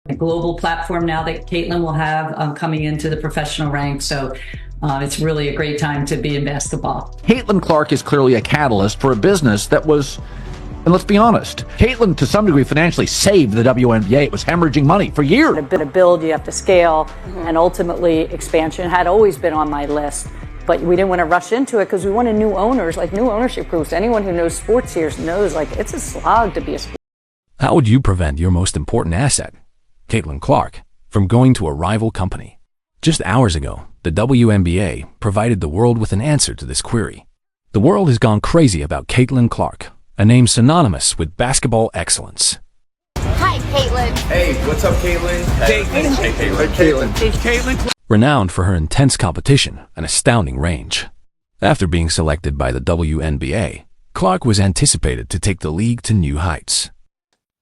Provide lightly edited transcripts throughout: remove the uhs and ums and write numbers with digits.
a global platform now that Caitlin will have coming into the professional ranks. So it's really a great time to be in basketball. Caitlin Clark is clearly a catalyst for a business that was, and let's be honest, Caitlin to some degree financially saved the WNBA. It was hemorrhaging money for years. To build, you have to scale, and ultimately expansion had always been on my list. But we didn't want to rush into it because we wanted new owners, like new ownership groups. Anyone who knows sports here knows, like, it's a slog to be a sport. How would you prevent your most important asset, Caitlin Clark, from going to a rival company? Just hours ago, the WNBA provided the world with an answer to this query. The world has gone crazy about Caitlin Clark, a name synonymous with basketball excellence. Hi, Caitlin. Hey, what's up, Caitlin? Hey, Caitlin. Caitlin. Renowned for her intense competition and astounding range. After being selected by the WNBA, Clark was anticipated to take the league to new heights.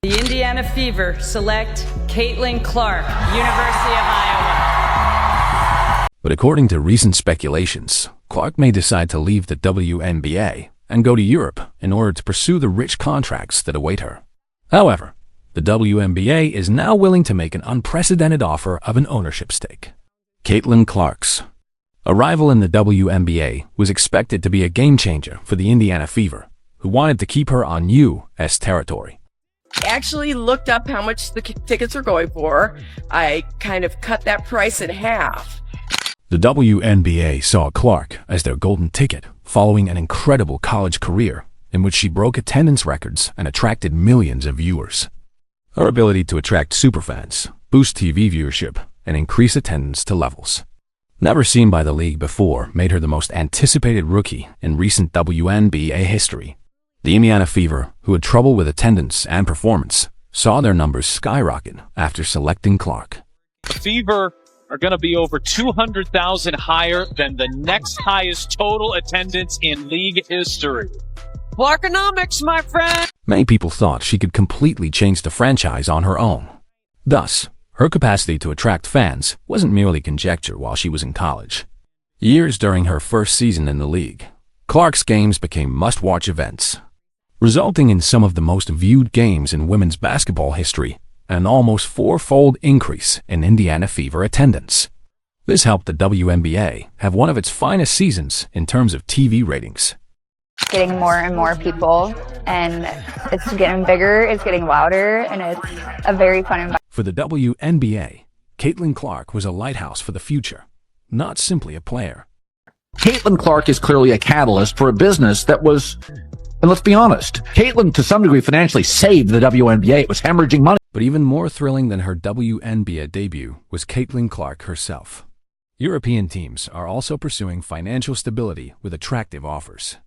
The Indiana Fever select Caitlin Clark, University of Iowa. But according to recent speculations, Clark may decide to leave the WNBA and go to Europe in order to pursue the rich contracts that await her. However, the WNBA is now willing to make an unprecedented offer of an ownership stake. Caitlin Clark's arrival in the WNBA was expected to be a game-changer for the Indiana Fever, who wanted to keep her on U.S. territory. I actually looked up how much the tickets are going for. I kind of cut that price in half. The WNBA saw Clark as their golden ticket following an incredible college career in which she broke attendance records and attracted millions of viewers. Her ability to attract superfans, boost TV viewership, and increase attendance to levels never seen by the league before made her the most anticipated rookie in recent WNBA history. The Indiana Fever, who had trouble with attendance and performance, saw their numbers skyrocket after selecting Clark. The Fever are going to be over 200,000 higher than the next highest total attendance in league history. Clarkonomics, my friend! Many people thought she could completely change the franchise on her own. Thus, her capacity to attract fans wasn't merely conjecture while she was in college. Years during her first season in the league, Clark's games became must-watch events, resulting in some of the most viewed games in women's basketball history and an almost four-fold increase in Indiana Fever attendance. This helped the WNBA have one of its finest seasons in terms of TV ratings. Getting more and more people, and it's getting bigger, it's getting louder, and it's a very fun environment. For the WNBA, Caitlin Clark was a lighthouse for the future, not simply a player. Caitlin Clark is clearly a catalyst for a business that was, and let's be honest, Caitlin to some degree financially saved the WNBA. It was hemorrhaging money. But even more thrilling than her WNBA debut was Caitlin Clark herself. European teams are also pursuing financial stability with attractive offers.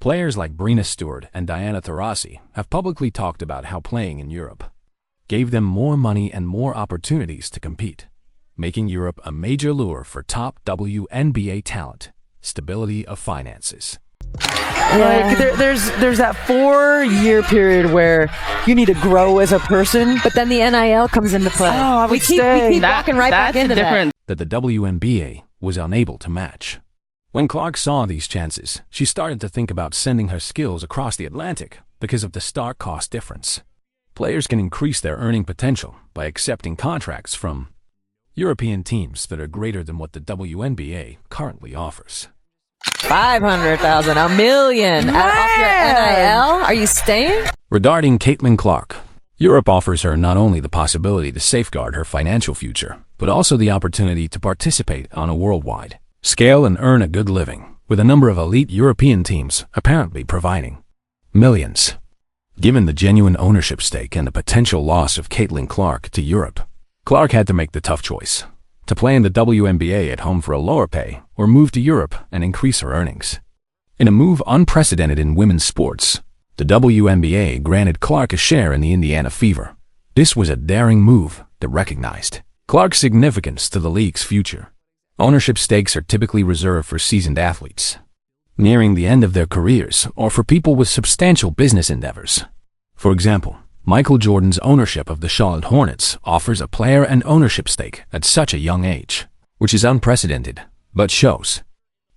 Players like Breena Stewart and Diana Taurasi have publicly talked about how playing in Europe gave them more money and more opportunities to compete, making Europe a major lure for top WNBA talent. Stability of finances. Like there's that 4-year period where you need to grow as a person, but then the NIL comes into play. Oh, we keep walking right back into that the WNBA was unable to match. When Clark saw these chances, she started to think about sending her skills across the Atlantic because of the stark cost difference. Players can increase their earning potential by accepting contracts from European teams that are greater than what the WNBA currently offers. 500,000, $1 million off your NIL? Are you staying? Regarding Caitlin Clark, Europe offers her not only the possibility to safeguard her financial future, but also the opportunity to participate on a worldwide scale and earn a good living, with a number of elite European teams apparently providing millions. Given the genuine ownership stake and the potential loss of Caitlin Clark to Europe, Clark had to make the tough choice to play in the WNBA at home for a lower pay or move to Europe and increase her earnings. In a move unprecedented in women's sports, the WNBA granted Clark a share in the Indiana Fever. This was a daring move that recognized Clark's significance to the league's future. Ownership stakes are typically reserved for seasoned athletes nearing the end of their careers or for people with substantial business endeavors. For example, Michael Jordan's ownership of the Charlotte Hornets offers a player and ownership stake at such a young age, which is unprecedented, but shows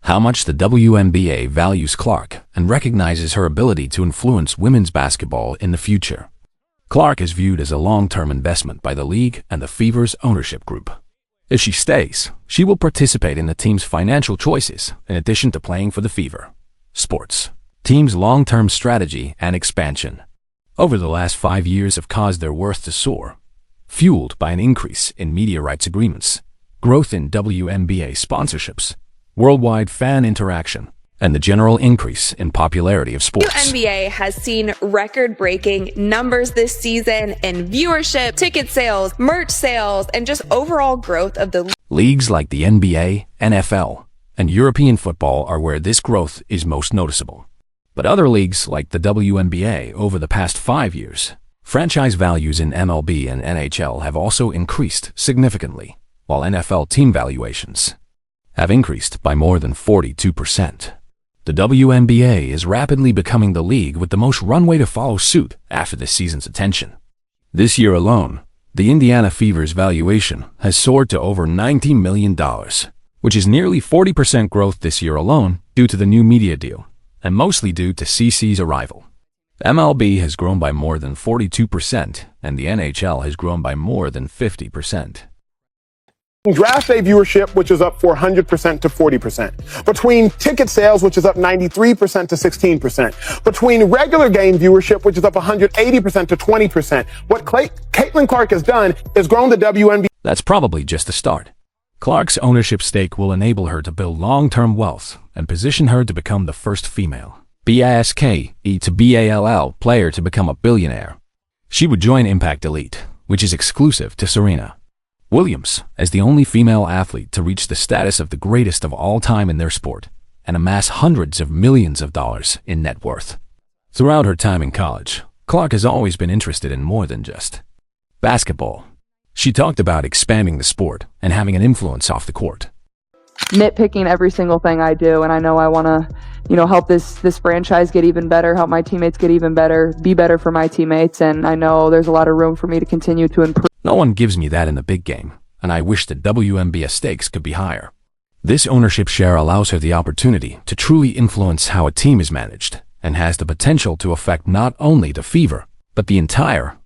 how much the WNBA values Clark and recognizes her ability to influence women's basketball in the future. Clark is viewed as a long-term investment by the league and the Fever's ownership group. If she stays, she will participate in the team's financial choices in addition to playing for the Fever. Sports. Team's long-term strategy and expansion. Over the last 5 years have caused their worth to soar, fueled by an increase in media rights agreements, growth in WNBA sponsorships, worldwide fan interaction, and the general increase in popularity of sports. WNBA has seen record-breaking numbers this season in viewership, ticket sales, merch sales, and just overall growth of the Leagues like the NBA, NFL, and European football are where this growth is most noticeable. But other leagues like the WNBA over the past 5 years, franchise values in MLB and NHL have also increased significantly, while NFL team valuations have increased by more than 42%. The WNBA is rapidly becoming the league with the most runway to follow suit after this season's attention. This year alone, the Indiana Fever's valuation has soared to over $90 million, which is nearly 40% growth this year alone due to the new media deal, and mostly due to CC's arrival. MLB has grown by more than 42%, and the NHL has grown by more than 50%. Draft day viewership, which is up 400% to 40%. Between ticket sales, which is up 93% to 16%. Between regular game viewership, which is up 180% to 20%. What Caitlin Clark has done is grown the WNBA. That's probably just the start. Clark's ownership stake will enable her to build long-term wealth and position her to become the first female BASKE to BALL player to become a billionaire. She would join Impact Elite, which is exclusive to Serena Williams, as the only female athlete to reach the status of the greatest of all time in their sport and amass hundreds of millions of dollars in net worth. Throughout her time in college, Clark has always been interested in more than just basketball. She talked about expanding the sport and having an influence off the court. Nitpicking every single thing I do, and I know I want to, help this franchise get even better, help my teammates get even better, be better for my teammates, and I know there's a lot of room for me to continue to improve. No one gives me that in the big game, and I wish the WNBA stakes could be higher. This ownership share allows her the opportunity to truly influence how a team is managed and has the potential to affect not only the Fever, but the entire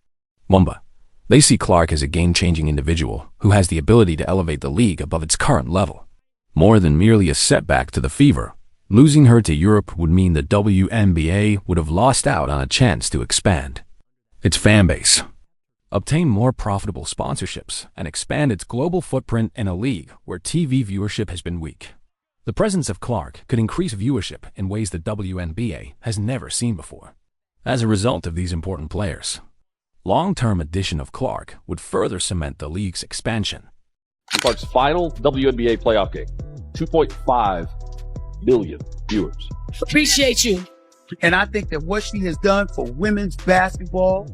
Wamba. They see Clark as a game-changing individual who has the ability to elevate the league above its current level. More than merely a setback to the Fever, losing her to Europe would mean the WNBA would have lost out on a chance to expand its fan base, obtain more profitable sponsorships, and expand its global footprint in a league where TV viewership has been weak. The presence of Clark could increase viewership in ways the WNBA has never seen before. As a result of these important players, long-term addition of Clark would further cement the league's expansion. Clark's final WNBA playoff game, 2.5 million viewers. Appreciate you. And I think that what she has done for women's basketball,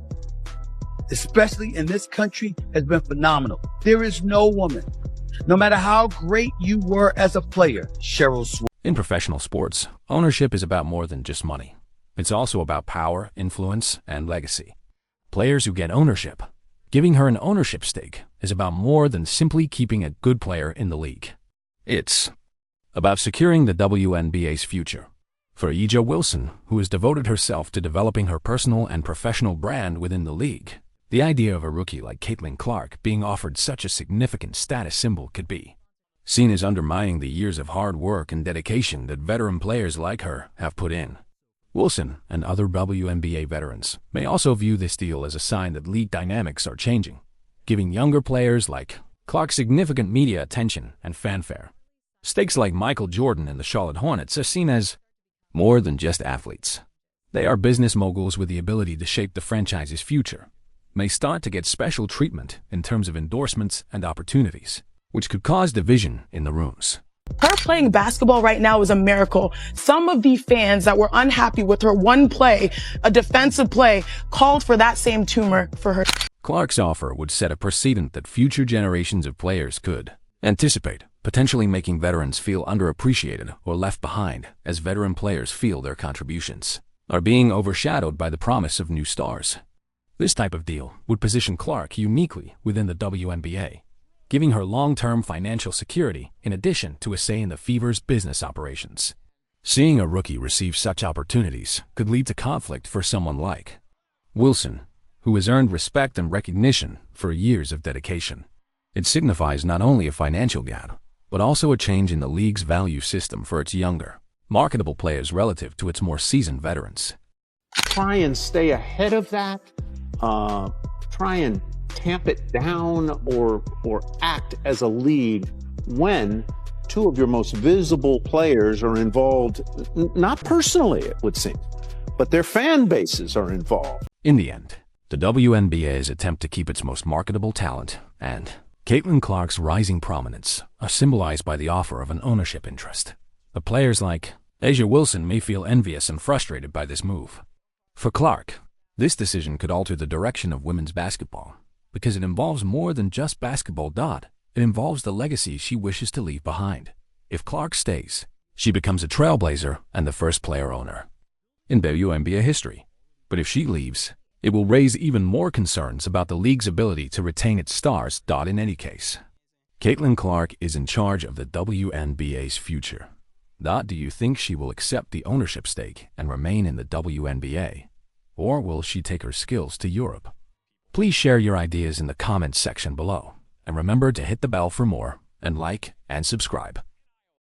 especially in this country, has been phenomenal. There is no woman, no matter how great you were as a player, Cheryl Swirled. In professional sports, ownership is about more than just money. It's also about power, influence, and legacy. Players who get ownership, giving her an ownership stake, is about more than simply keeping a good player in the league. It's about securing the WNBA's future. For A'ja Wilson, who has devoted herself to developing her personal and professional brand within the league, the idea of a rookie like Caitlin Clark being offered such a significant status symbol could be seen as undermining the years of hard work and dedication that veteran players like her have put in. Wilson and other WNBA veterans may also view this deal as a sign that league dynamics are changing, giving younger players like Clark significant media attention and fanfare. Stakes like Michael Jordan and the Charlotte Hornets are seen as more than just athletes. They are business moguls with the ability to shape the franchise's future, may start to get special treatment in terms of endorsements and opportunities, which could cause division in the rooms. Her playing basketball right now is a miracle. Some of the fans that were unhappy with her one play, a defensive play, called for that same tumor for her. Clark's offer would set a precedent that future generations of players could anticipate, potentially making veterans feel underappreciated or left behind, as veteran players feel their contributions are being overshadowed by the promise of new stars. This type of deal would position Clark uniquely within the WNBA, giving her long-term financial security in addition to a say in the Fever's business operations. Seeing a rookie receive such opportunities could lead to conflict for someone like Wilson, who has earned respect and recognition for years of dedication. It signifies not only a financial gap, but also a change in the league's value system for its younger, marketable players relative to its more seasoned veterans. Try and stay ahead of that, try and tamp it down or act as a league when two of your most visible players are involved, not personally, it would seem, but their fan bases are involved. In the end, the WNBA's attempt to keep its most marketable talent and Caitlin Clark's rising prominence are symbolized by the offer of an ownership interest. But players like A'ja Wilson may feel envious and frustrated by this move. For Clark, this decision could alter the direction of women's basketball because it involves more than just basketball. It involves the legacy she wishes to leave behind. If Clark stays, she becomes a trailblazer and the first player owner in WNBA history. But if she leaves, it will raise even more concerns about the league's ability to retain its stars. In any case, Caitlin Clark is in charge of the WNBA's future. Do you think she will accept the ownership stake and remain in the WNBA? Or will she take her skills to Europe? Please share your ideas in the comments section below. And remember to hit the bell for more, and like and subscribe.